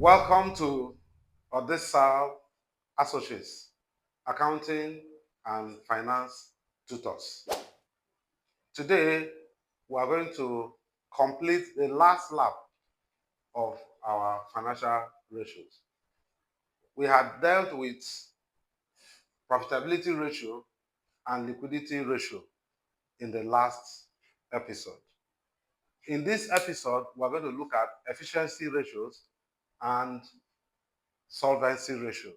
Welcome to Odessa Associates, Accounting and Finance Tutors. Today, we are going to complete the last lap of our financial ratios. We had dealt with profitability ratio and liquidity ratio in the last episode. In this episode, we're going to look at efficiency ratios and solvency ratio.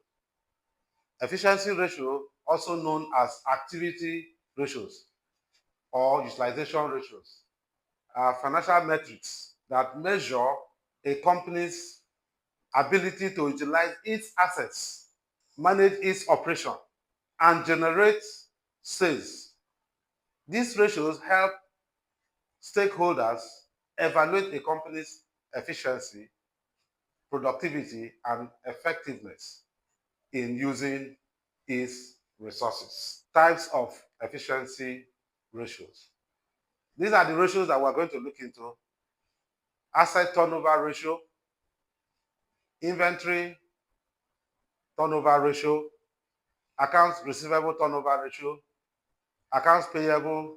Efficiency ratio, also known as activity ratios or utilization ratios, are financial metrics that measure a company's ability to utilize its assets, manage its operation, and generate sales. These ratios help stakeholders evaluate a company's efficiency, productivity, and effectiveness in using its resources. Types of efficiency ratios. These are the ratios that we're going to look into. Asset turnover ratio, inventory turnover ratio, accounts receivable turnover ratio, accounts payable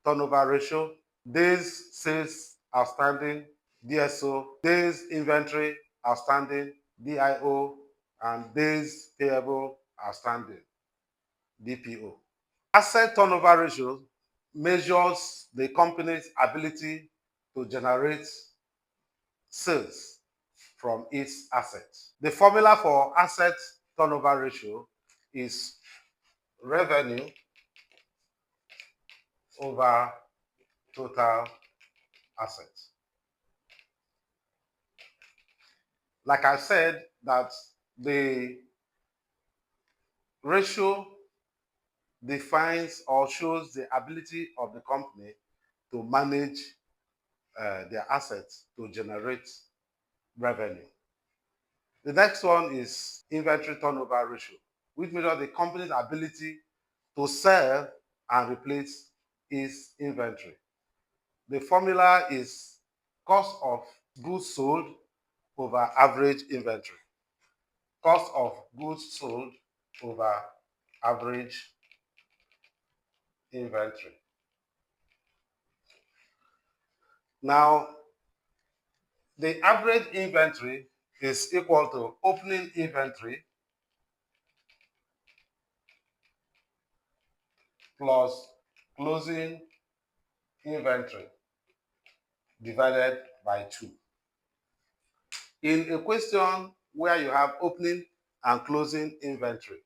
turnover ratio, days sales outstanding, DSO, days inventory outstanding, DIO, and days payable outstanding, DPO. Asset turnover ratio measures the company's ability to generate sales from its assets. The formula for asset turnover ratio is revenue over total assets. Like I said, that the ratio defines or shows the ability of the company to manage their assets to generate revenue. The next one is inventory turnover ratio, which measures the company's ability to sell and replace its inventory. The formula is cost of goods sold over average inventory. Cost of goods sold over average inventory. Now, the average inventory is equal to opening inventory plus closing inventory divided by 2. In a question where you have opening and closing inventory,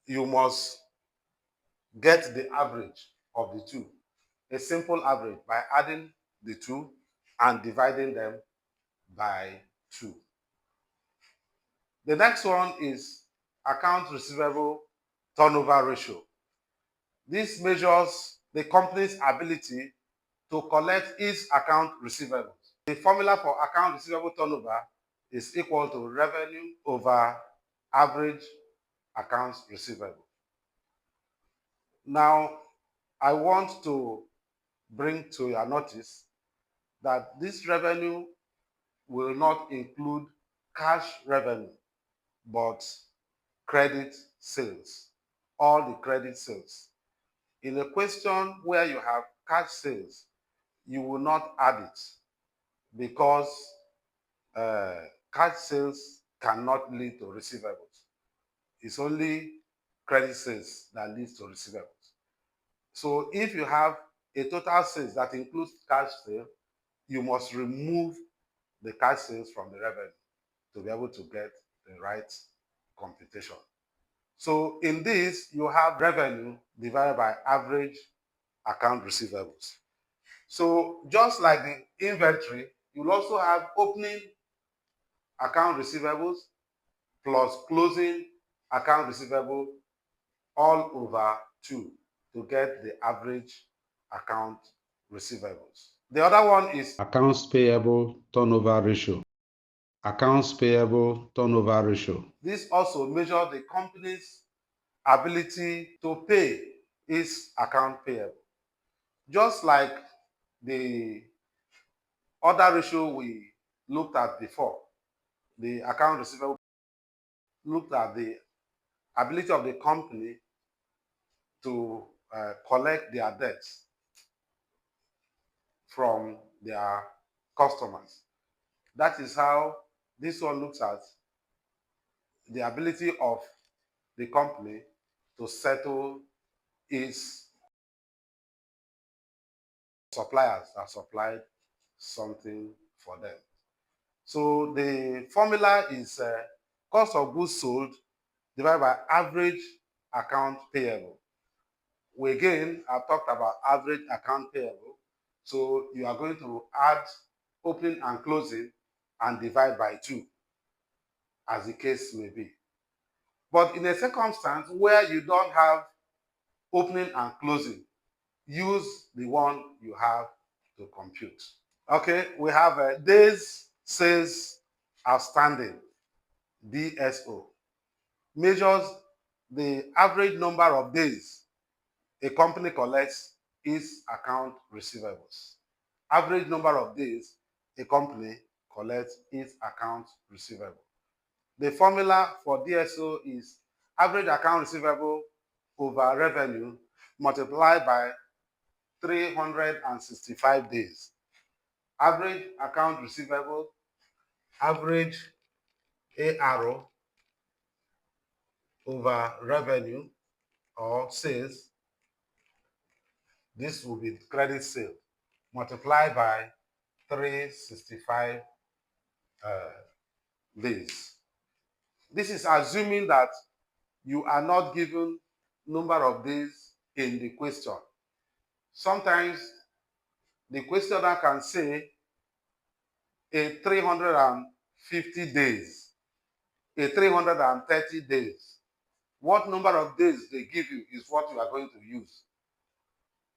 you must get the average of the two. A simple average by adding the two and dividing them by 2. The next one is account receivable turnover ratio. This measures the company's ability to collect its account receivables. The formula for account receivable turnover is equal to revenue over average accounts receivable. Now, I want to bring to your notice that this revenue will not include cash revenue, but credit sales, all the credit sales. In a question where you have cash sales, you will not add it because cash sales cannot lead to receivables. It's only credit sales that leads to receivables. So if you have a total sales that includes cash sale, you must remove the cash sales from the revenue to be able to get the right computation. So in this, you have revenue divided by average account receivables. So just like the inventory, you'll also have opening account receivables plus closing account receivable all over 2 to get the average account receivables. The other one is accounts payable turnover ratio. Accounts payable turnover ratio. This also measures the company's ability to pay its account payable. Just like the other ratio we looked at before, the account receivable looked at the ability of the company to collect their debts from their customers. That is how this one looks at the ability of the company to settle its suppliers that supplied something for them. So the formula is cost of goods sold divided by average account payable. We again have talked about average account payable. So you are going to add opening and closing and divide by 2, as the case may be. But in a circumstance where you don't have opening and closing, use the one you have to compute. Okay, we have days sales outstanding, DSO. Measures the average number of days a company collects its account receivables. Average number of days a company collects its account receivable. The formula for DSO is average account receivable over revenue multiplied by 365 days. Average account receivable, average ARO over revenue or sales. This will be credit sale multiplied by 365 days. This is assuming that you are not given number of days in the question. Sometimes the questioner can say a 350 days, a 330 days. What number of days they give you is what you are going to use.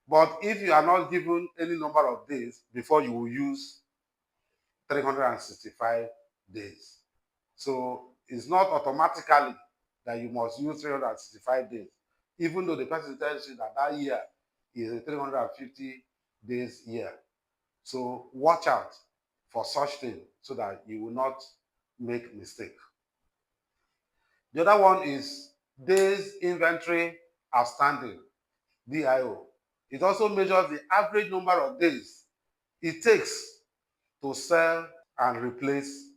But if you are not given any number of days, before you will use 365 days. So it's not automatically that you must use 365 days, even though the person tells you that that year is a 350 days year. So watch out for such thing so that you will not make mistake. The other one is days inventory outstanding, DIO. It also measures the average number of days it takes to sell and replace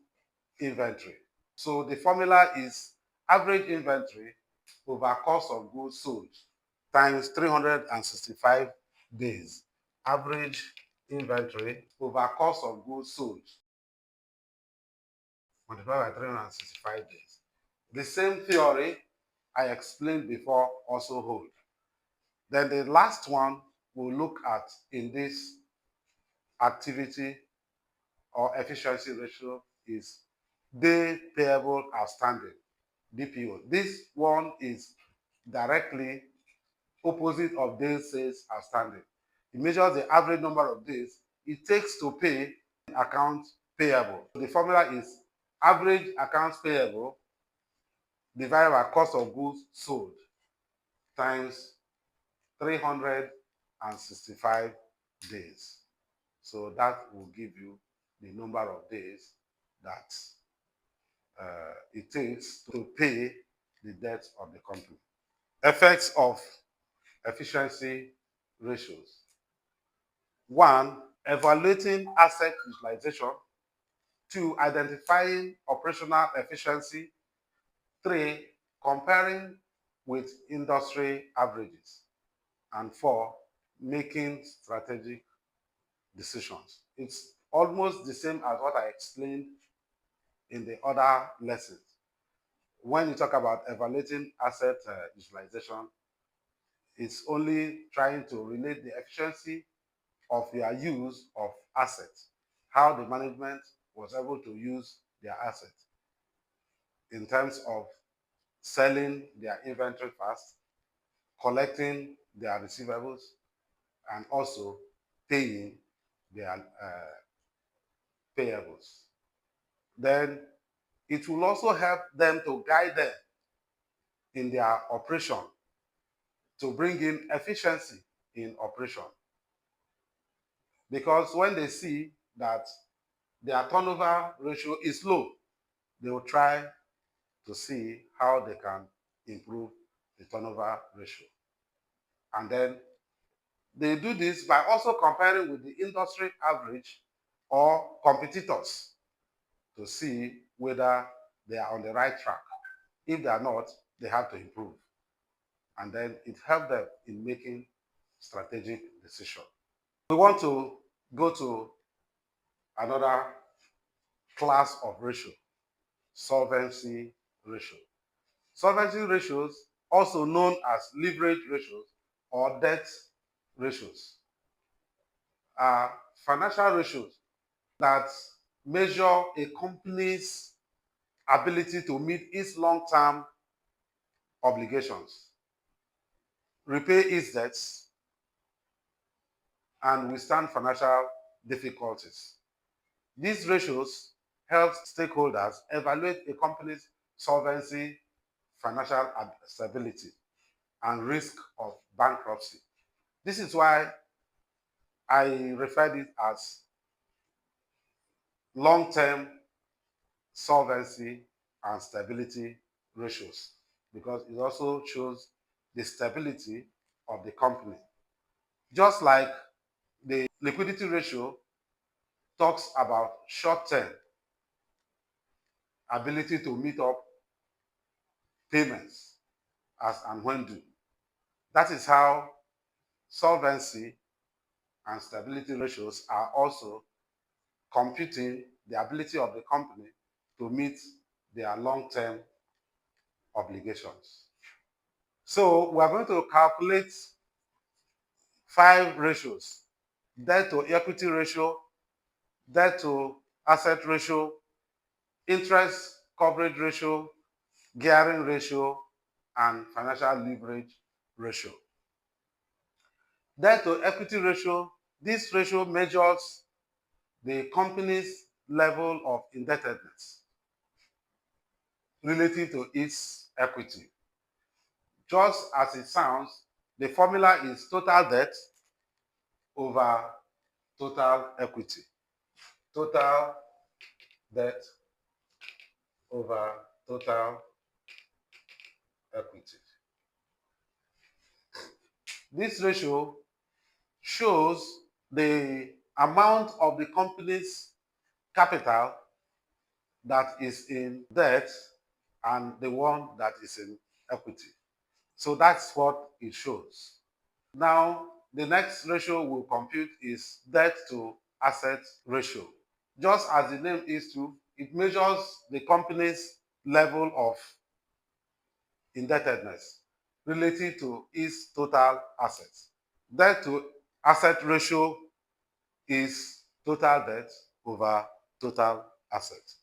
inventory. So the formula is average inventory over cost of goods sold times 365 days. Average inventory over cost of goods sold multiplied by 365 days. The same theory I explained before also hold. Then the last one we'll look at in this activity or efficiency ratio is day payable outstanding, DPO. This one is directly opposite of days sales outstanding. It measures the average number of days it takes to pay account payable. The formula is average accounts payable divided by cost of goods sold times 365 days. So that will give you the number of days that it takes to pay the debt of the company. Effects of efficiency ratios. 1, evaluating asset utilization. 2, identifying operational efficiency. 3, comparing with industry averages. And 4, making strategic decisions. It's almost the same as what I explained in the other lessons. When you talk about evaluating asset utilization, it's only trying to relate the efficiency of your use of assets, how the management was able to use their assets in terms of selling their inventory fast, collecting their receivables, and also paying their payables. Then it will also help them to guide them in their operation to bring in efficiency in operation. Because when they see that their turnover ratio is low, they will try to see how they can improve the turnover ratio. And then they do this by also comparing with the industry average or competitors to see whether they are on the right track. If they are not, they have to improve. And then it helps them in making strategic decisions. We want to go to another class of ratio, solvency ratio. Solvency ratios, also known as leverage ratios or debt ratios, are financial ratios that measure a company's ability to meet its long-term obligations, repay its debts, and withstand financial difficulties. These ratios help stakeholders evaluate a company's solvency, financial stability, and risk of bankruptcy. This is why I refer it as long-term solvency and stability ratios, because it also shows the stability of the company. Just like the liquidity ratio talks about short-term ability to meet up payments as and when due. That is how solvency and stability ratios are also computing the ability of the company to meet their long-term obligations. So we are going to calculate 5 ratios: debt to equity ratio, debt to asset ratio, interest coverage ratio, gearing ratio, and financial leverage ratio. Debt to equity ratio, this ratio measures the company's level of indebtedness relative to its equity. Just as it sounds, the formula is total debt over total equity. Total debt over total equity. This ratio shows the amount of the company's capital that is in debt and the one that is in equity. So that's what it shows. Now, the next ratio we'll compute is debt to asset ratio. Just as the name is to, it measures the company's level of indebtedness relative to its total assets. Debt to asset ratio is total debt over total assets.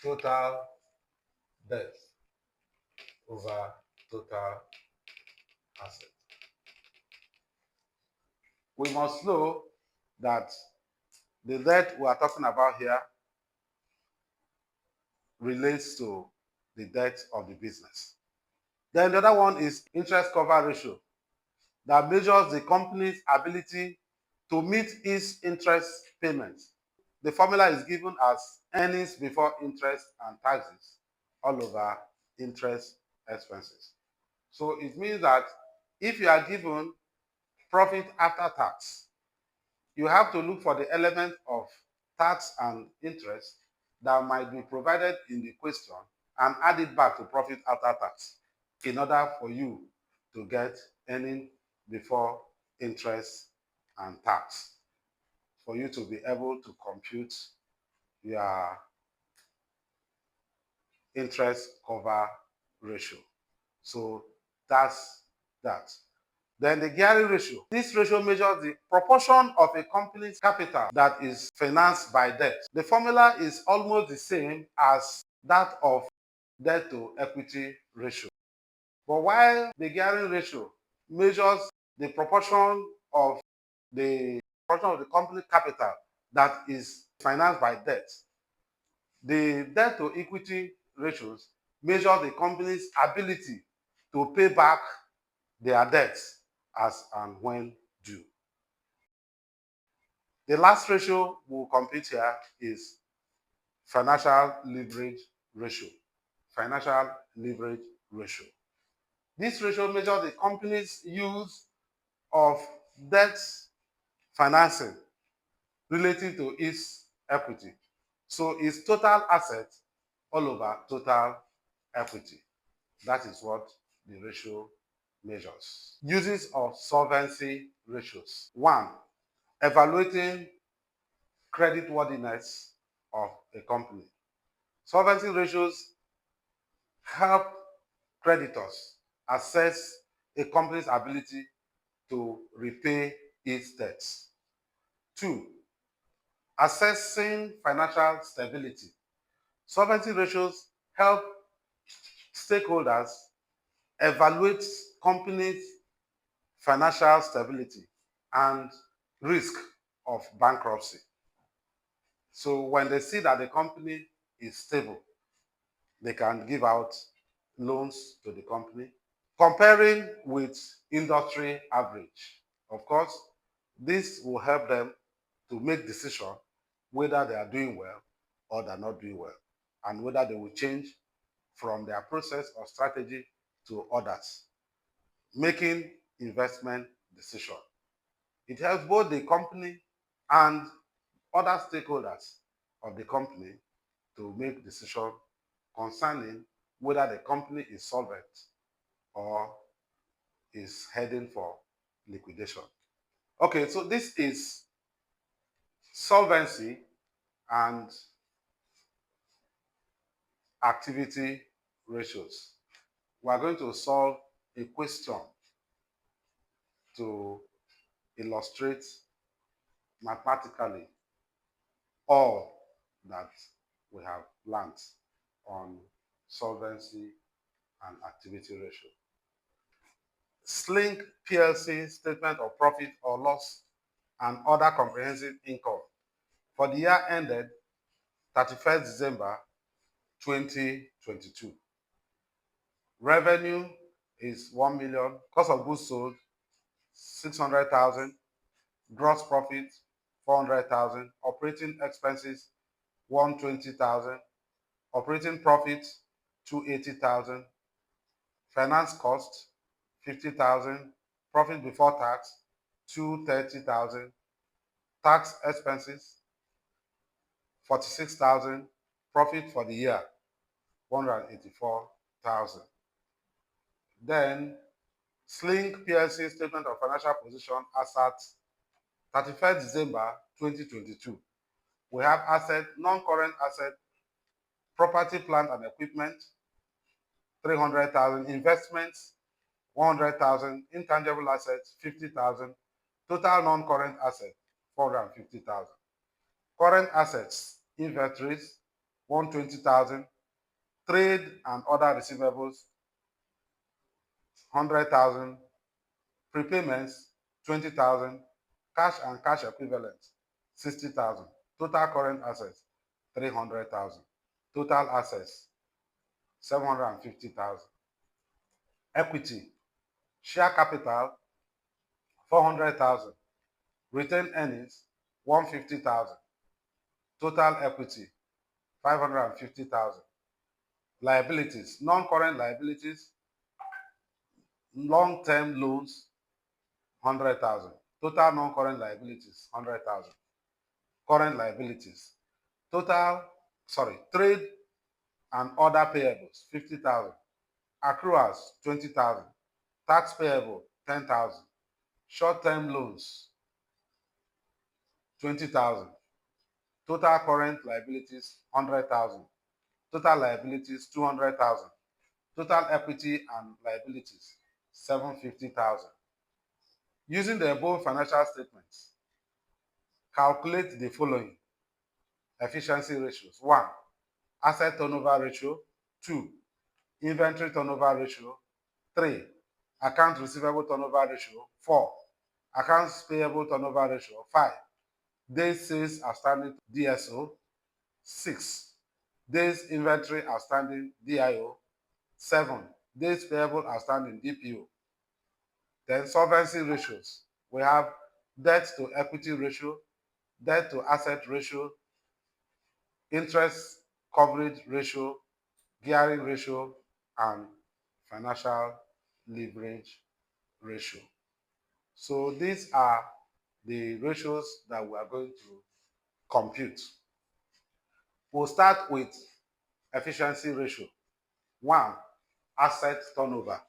Total debt over total assets. We must know that the debt we are talking about here relates to the debt of the business. Then the other one is interest cover ratio that measures the company's ability to meet its interest payments. The formula is given as earnings before interest and taxes all over interest expenses. So it means that if you are given profit after tax, you have to look for the element of tax and interest that might be provided in the question and add it back to profit after tax in order for you to get earning before interest and tax, for you to be able to compute your interest cover ratio. So that's that. Then the gearing ratio. This ratio measures the proportion of a company's capital that is financed by debt. The formula is almost the same as that of debt to equity ratio. But while the gearing ratio measures the proportion of the company capital that is financed by debt, the debt to equity ratios measure the company's ability to pay back their debts as and when due. The last ratio we'll compute here is financial leverage ratio, financial leverage ratio. This ratio measures the company's use of debt financing relating to its equity. So its total assets all over total equity. That is what the ratio measures. Uses of solvency ratios. One, evaluating creditworthiness of a company. Solvency ratios help creditors assess a company's ability to repay its debts. Two, assessing financial stability. Solvency ratios help stakeholders evaluate companies' financial stability and risk of bankruptcy. So when they see that the company is stable, they can give out loans to the company. Comparing with industry average. Of course, this will help them to make decision whether they are doing well or they're not doing well, and whether they will change from their process or strategy to others, making investment decision. It helps both the company and other stakeholders of the company to make decision concerning whether the company is solvent or is heading for liquidation. Okay, so this is solvency and activity ratios. We are going to solve a question to illustrate mathematically all that we have learned on solvency and activity ratio. Slink PLC statement of profit or loss and other comprehensive income for the year ended 31st December 2022. Revenue is 1 million, cost of goods sold 600,000, gross profit 400,000, operating expenses 120,000, operating profit 280,000, finance cost 50,000, profit before tax 230,000, tax expenses 46,000, profit for the year 184,000. Then Slink PLC statement of financial position as at 31st December 2022. We have asset, non-current asset, property, plant and equipment, 300,000, investments, 100,000, intangible assets, 50,000, total non-current asset, 450,000. Current assets, inventories, 120,000, trade and other receivables, 100,000, prepayments, 20,000, cash and cash equivalents, 60,000. Total current assets, 300,000. Total assets, 750,000. Equity, share capital, 400,000. Retained earnings, 150,000. Total equity, 550,000. Liabilities, non-current liabilities, long-term loans, 100,000. Total non-current liabilities, 100,000. Current liabilities, trade and other payables, 50,000. Accruals, 20,000. Tax payable, 10,000. Short-term loans, 20,000. Total current liabilities, 100,000. Total liabilities, 200,000. Total equity and liabilities, 750,000. Using the above financial statements, calculate the following efficiency ratios. 1. Asset turnover ratio. 2. Inventory turnover ratio. 3. Account receivable turnover ratio. 4. Accounts payable turnover ratio. 5. Days sales outstanding DSO. 6. Days inventory outstanding DIO. 7. Days payable outstanding DPO. Then solvency ratios. We have debt to equity ratio, debt to asset ratio, interest coverage ratio, gearing ratio, and financial leverage ratio. So these are the ratios that we are going to compute. We'll start with efficiency ratio. One, asset turnover.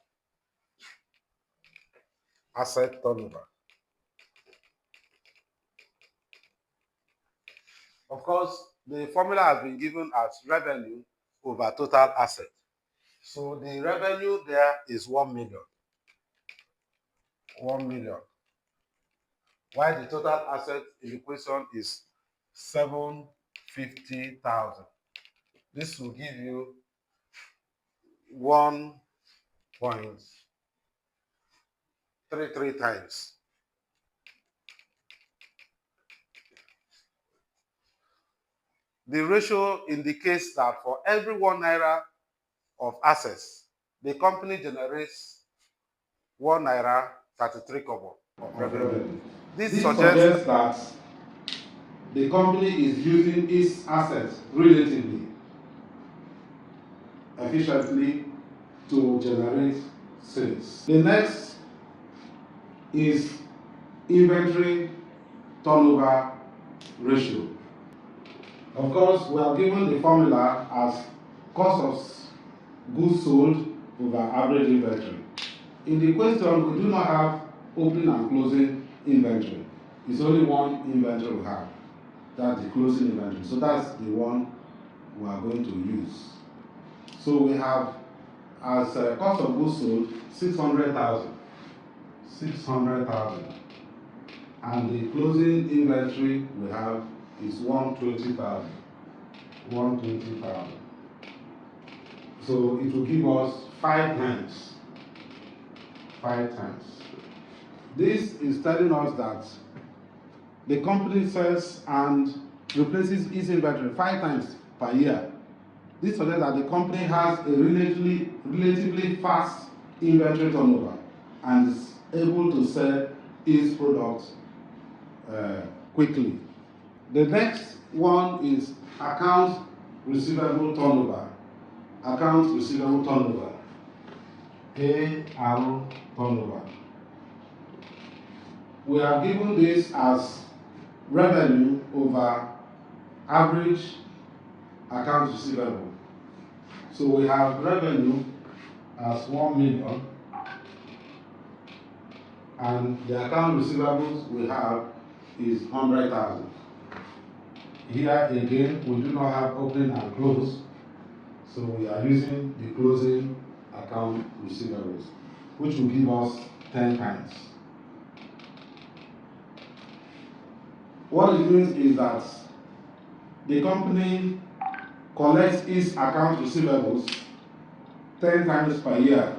Asset turnover. Of course, the formula has been given as revenue over total asset. So the revenue there is 1 million. 1 million. While the total asset in the question is 750,000. This will give you 1.33 times. The ratio indicates that for every 1 naira of assets, the company generates 1 naira 33 kobo of revenue. This suggests that the company is using its assets relatively efficiently to generate sales. The next is inventory turnover ratio. Of course, we are given the formula as cost of goods sold over average inventory. In the question, we do not have opening and closing inventory. It's only one inventory we have. That's the closing inventory. So that's the one we are going to use. So we have as cost of goods sold 600,000. 600,000. And the closing inventory we have is 120,000. 120,000. So it will give us 5 times. 5 times. This is telling us that the company sells and replaces its inventory 5 times per year. This suggests that the company has a relatively fast inventory turnover and is able to sell its products quickly. The next one is account receivable turnover. Account receivable turnover. AR turnover. We are given this as revenue over average account receivable. So we have revenue as 1 million and the account receivables we have is 100,000. Here again, we do not have opening and close, so we are using the closing account receivables, which will give us 10 times. What it means is that the company collects its account receivables 10 times per year.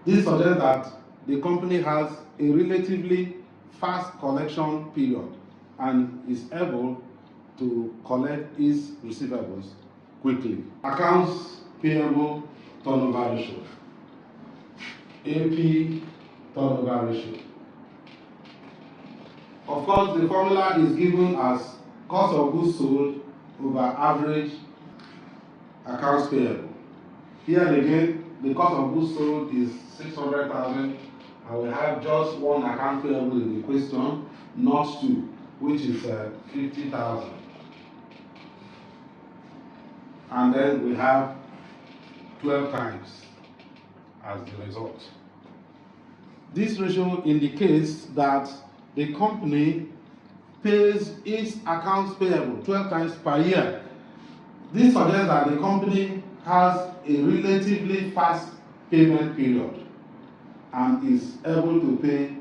This suggests that the company has a relatively fast collection period and is able to collect its receivables quickly. Accounts payable turnover ratio. AP turnover ratio. Of course, the formula is given as cost of goods sold over average accounts payable. Here again, the cost of goods sold is 600,000 and we have just one account payable in the question, not two, which is 50,000. And then we have 12 times as the result. This ratio indicates that the company pays its accounts payable 12 times per year. This suggests that the company has a relatively fast payment period and is able to pay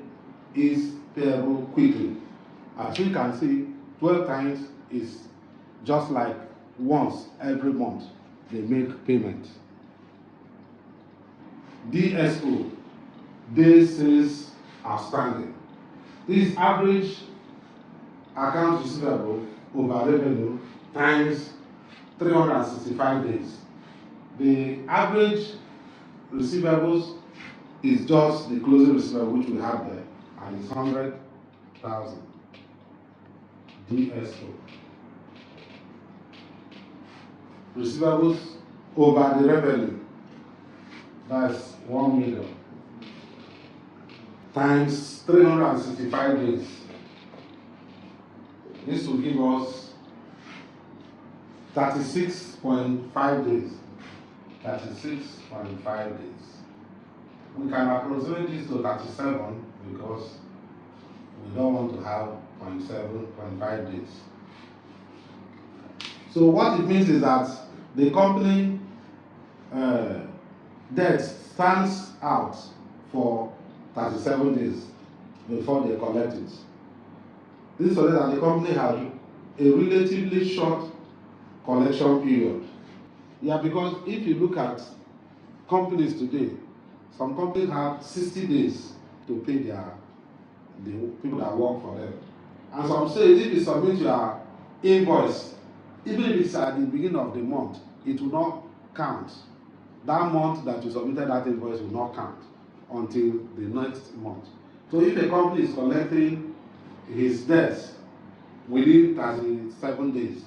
its payable quickly. As you can see, 12 times is just like once every month they make payment. DSO, days sales outstanding. This average account receivable over revenue times 365 days. The average receivables is just the closing receivable which we have there, and it's 100,000. DSO. Receivables over the revenue, that's 1 million, times 365 days. This will give us 36.5 days. 36.5 days. We can approximate this to 37 because we don't want to have 0.7.5 days. So what it means is that the company debt stands out for 37 days before they collect it. This suggests that the company has a relatively short collection period. Yeah, because if you look at companies today, some companies have 60 days to pay the people that work for them. And some say if you submit your invoice, even if it's at the beginning of the month, it will not count. That month that you submitted that invoice will not count until the next month. So if a company is collecting his debts within 37 days,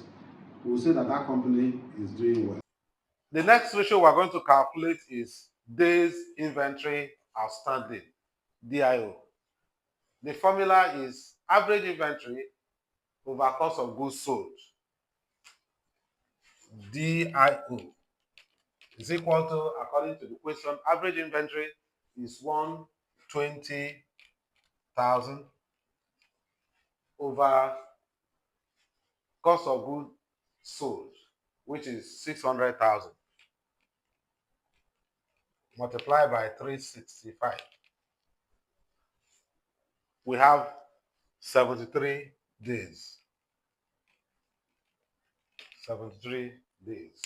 we will say that that company is doing well. The next ratio we're going to calculate is days inventory outstanding, DIO. The formula is average inventory over cost of goods sold, DIO, is equal to, according to the question, average inventory is 120,000 over cost of goods sold, which is 600,000, multiplied by 365. We have 73 days. 73 days.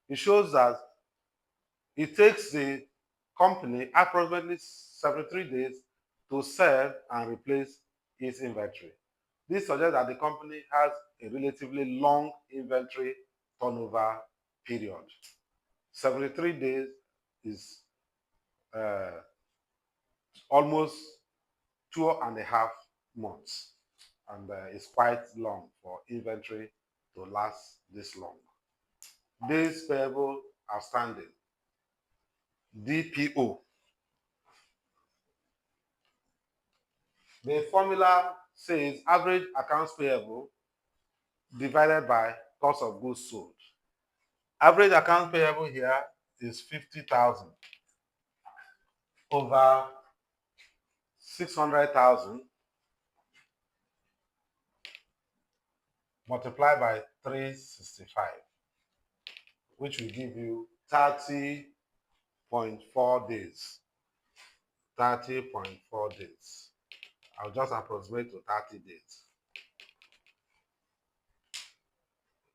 It shows that it takes the company approximately 73 days to sell and replace its inventory. This suggests that the company has a relatively long inventory turnover period. 73 days is almost 2.5 months, and it's quite long for inventory to last this long. Days payable outstanding, DPO. The formula says average accounts payable divided by cost of goods sold. Average accounts payable here is 50,000 over 600,000 multiplied by 365, which will give you 30.4 days. 30.4 days. I'll just approximate to 30 days.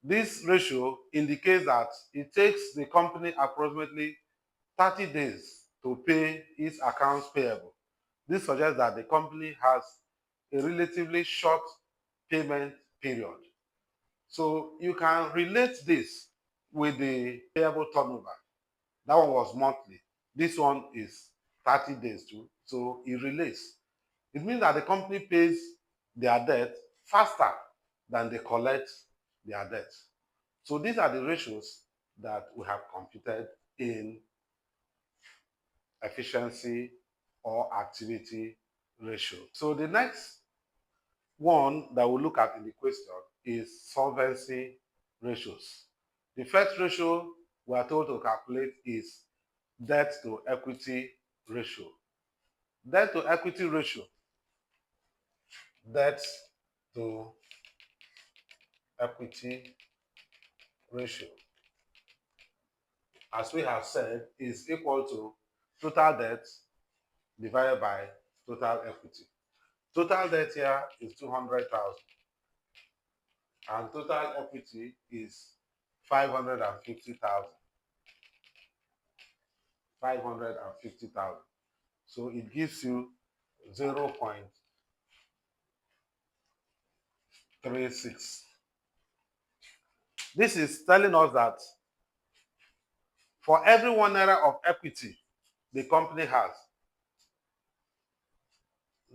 This ratio indicates that it takes the company approximately 30 days to pay its accounts payable. This suggests that the company has a relatively short payment period. So you can relate this with the payable turnover. That one was monthly. This one is 30 days too. So it relates. It means that the company pays their debt faster than they collect their debt. So these are the ratios that we have computed in efficiency or activity ratio. So the next one that we'll look at in the question is solvency ratios. The first ratio we are told to calculate is debt to equity ratio. Debt to equity ratio, debt to equity ratio, as we have said, is equal to total debt divided by total equity. Total debt here is 200,000 and total equity is 550,000. 550,000. So it gives you 0.36. This is telling us that for every 1 naira of equity the company has,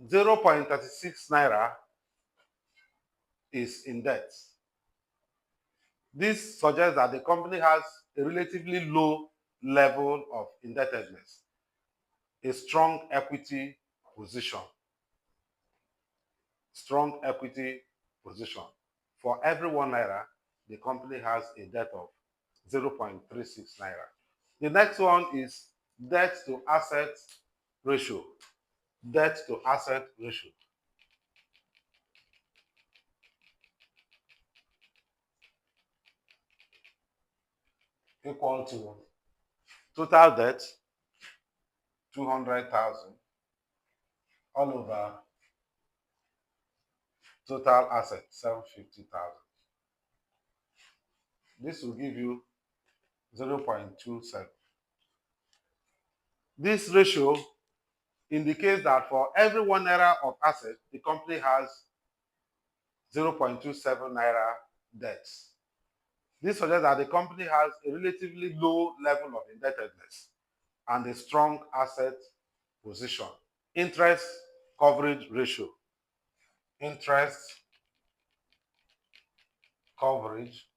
0.36 naira is in debt. This suggests that the company has a relatively low level of indebtedness, a strong equity position. Strong equity position. For every 1 naira, the company has a debt of 0.36 naira. The next one is debt to asset ratio. Debt to asset ratio equal to total debt 200,000 all over total asset 750,000. This will give you 0.27. This ratio indicates that for every 1 naira of asset, the company has 0.27 naira debts. This suggests that the company has a relatively low level of indebtedness and a strong asset position. Interest coverage ratio. Interest coverage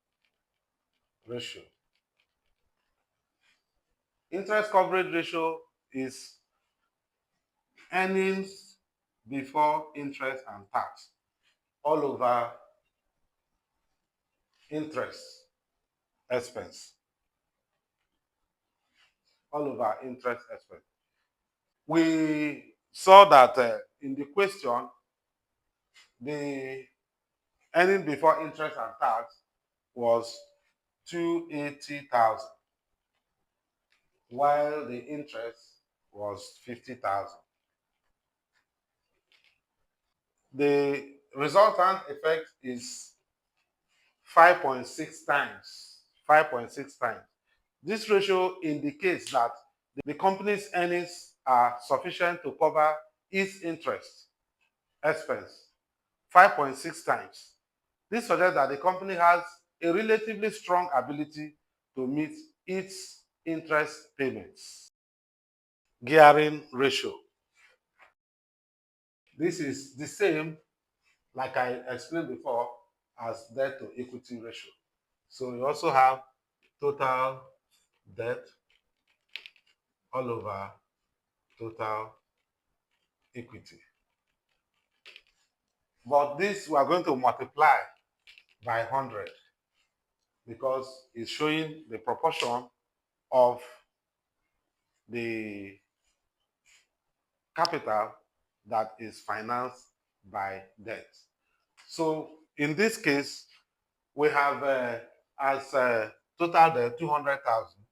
ratio. Interest coverage ratio is earnings before interest and tax all over interest expense. All over interest expense. We saw that in the question, the earning before interest and tax was 280,000, while the interest was 50,000. The resultant effect is 5.6 times. 5.6 times. This ratio indicates that the company's earnings are sufficient to cover its interest expense 5.6 times. This suggests that the company has a relatively strong ability to meet its interest payments. Gearing ratio. This is the same, like I explained before, as debt to equity ratio. So you also have total debt all over total equity. But this we are going to multiply by 100 because it's showing the proportion of the capital that is financed by debt. So in this case, we have as total debt 200,000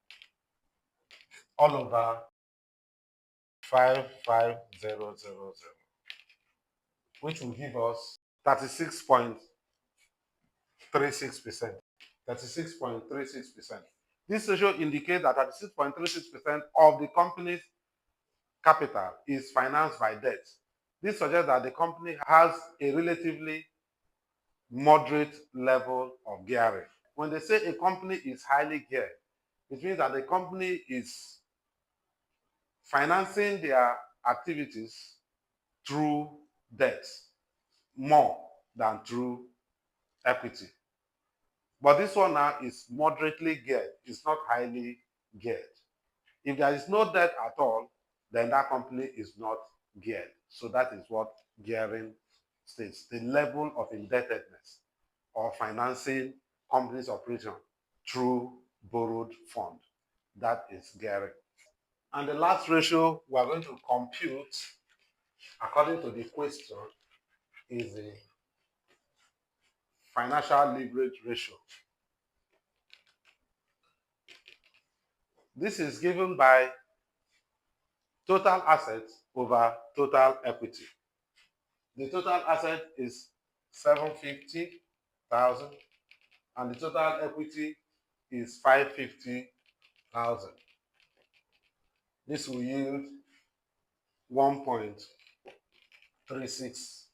all over 55000, which will give us 36.36%. 36.36%. This ratio indicates that 36.36% of the company's capital is financed by debt. This suggests that the company has a relatively moderate level of gearing. When they say a company is highly geared, it means that the company is financing their activities through debt more than through equity. But this one now is moderately geared, it's not highly geared. If there is no debt at all, then that company is not geared. So that is what gearing states, the level of indebtedness or financing companies' operation through borrowed fund. That is gearing. And the last ratio we are going to compute according to the question is the financial leverage ratio. This is given by total assets over total equity. The total asset is 750,000 and the total equity is 550,000. This will yield 1.36.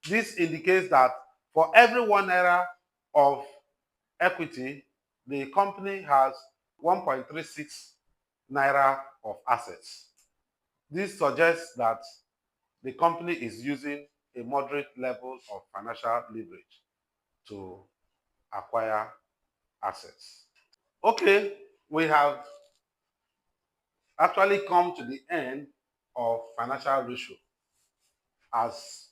This indicates that for every 1 naira of equity, the company has 1.36 naira of assets. This suggests that the company is using a moderate level of financial leverage. to acquire assets. Okay, we have actually come to the end of financial ratio as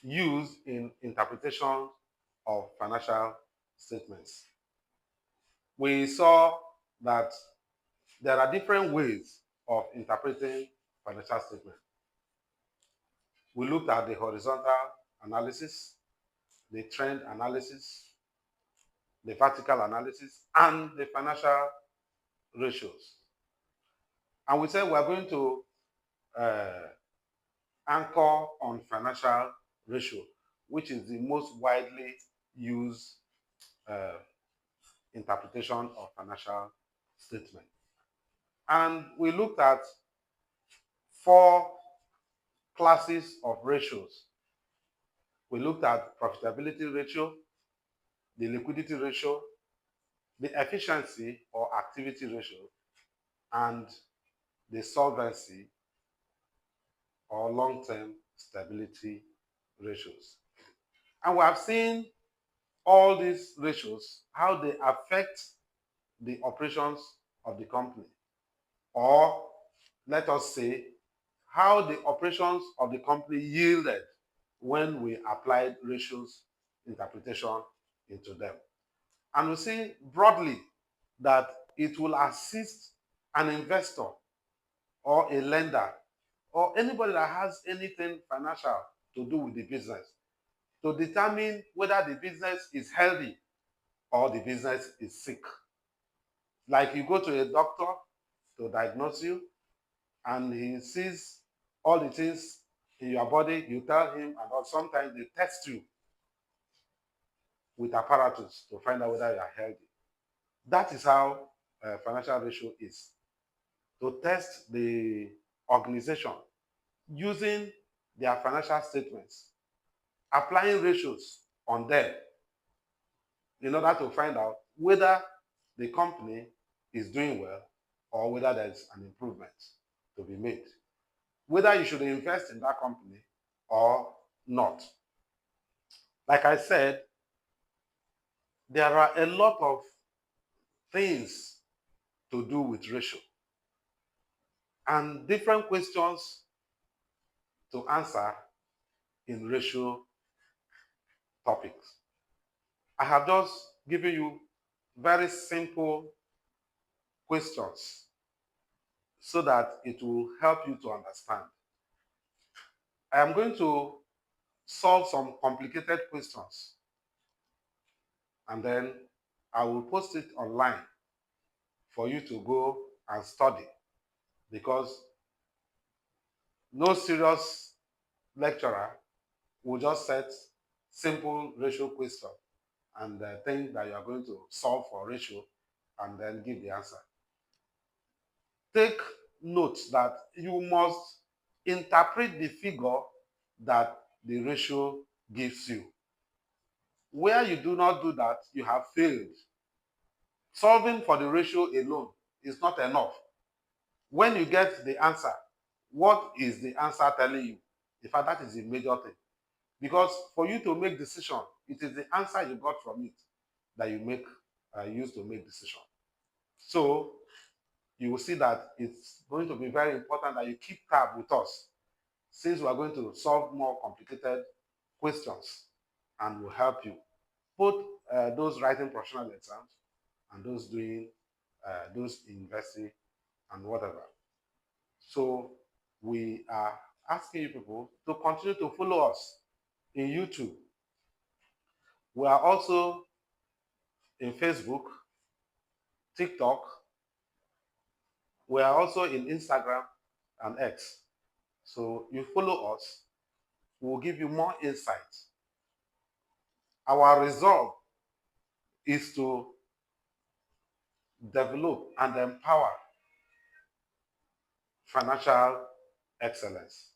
used in interpretation of financial statements. We saw that there are different ways of interpreting financial statements. We looked at the horizontal analysis, the trend analysis, the vertical analysis, and the financial ratios. And we said we're going to uh, anchor on financial ratio, which is the most widely used uh, interpretation of financial statement. And we looked at four classes of ratios. We looked at profitability ratio, the liquidity ratio, the efficiency or activity ratio, and the solvency or long-term stability ratios. And we have seen all these ratios, how they affect the operations of the company. Or let us say, how the operations of the company yielded when we applied ratios interpretation into them. And we see broadly that it will assist an investor or a lender or anybody that has anything financial to do with the business to determine whether the business is healthy or the business is sick. Like you go to a doctor to diagnose you, and he sees all the things in your body, you tell him, and sometimes they test you with apparatus to find out whether you are healthy. That is how financial ratio is. To test the organization using their financial statements, applying ratios on them in order to find out whether the company is doing well or whether there's an improvement to be made, whether you should invest in that company or not. Like I said, there are a lot of things to do with ratio and different questions to answer in ratio topics. I have just given you very simple questions so that it will help you to understand. I am going to solve some complicated questions and then I will post it online for you to go and study, because no serious lecturer will just set simple ratio question and think that you are going to solve for ratio and then give the answer. Take note that you must interpret the figure that the ratio gives you. Where you do not do that, you have failed. Solving for the ratio alone is not enough. When you get the answer, what is the answer telling you? In fact, that is the major thing. Because for you to make decision, it is the answer you got from it that you use to make decision. So you will see that it's going to be very important that you keep tab with us, since we are going to solve more complicated questions and will help you, both those writing professional exams and those doing those university and whatever. So we are asking you people to continue to follow us in YouTube. We are also in Facebook, TikTok. We are also in Instagram and X. So you follow us, we'll give you more insights. Our resolve is to develop and empower financial excellence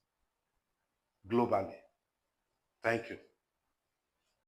globally. Thank you.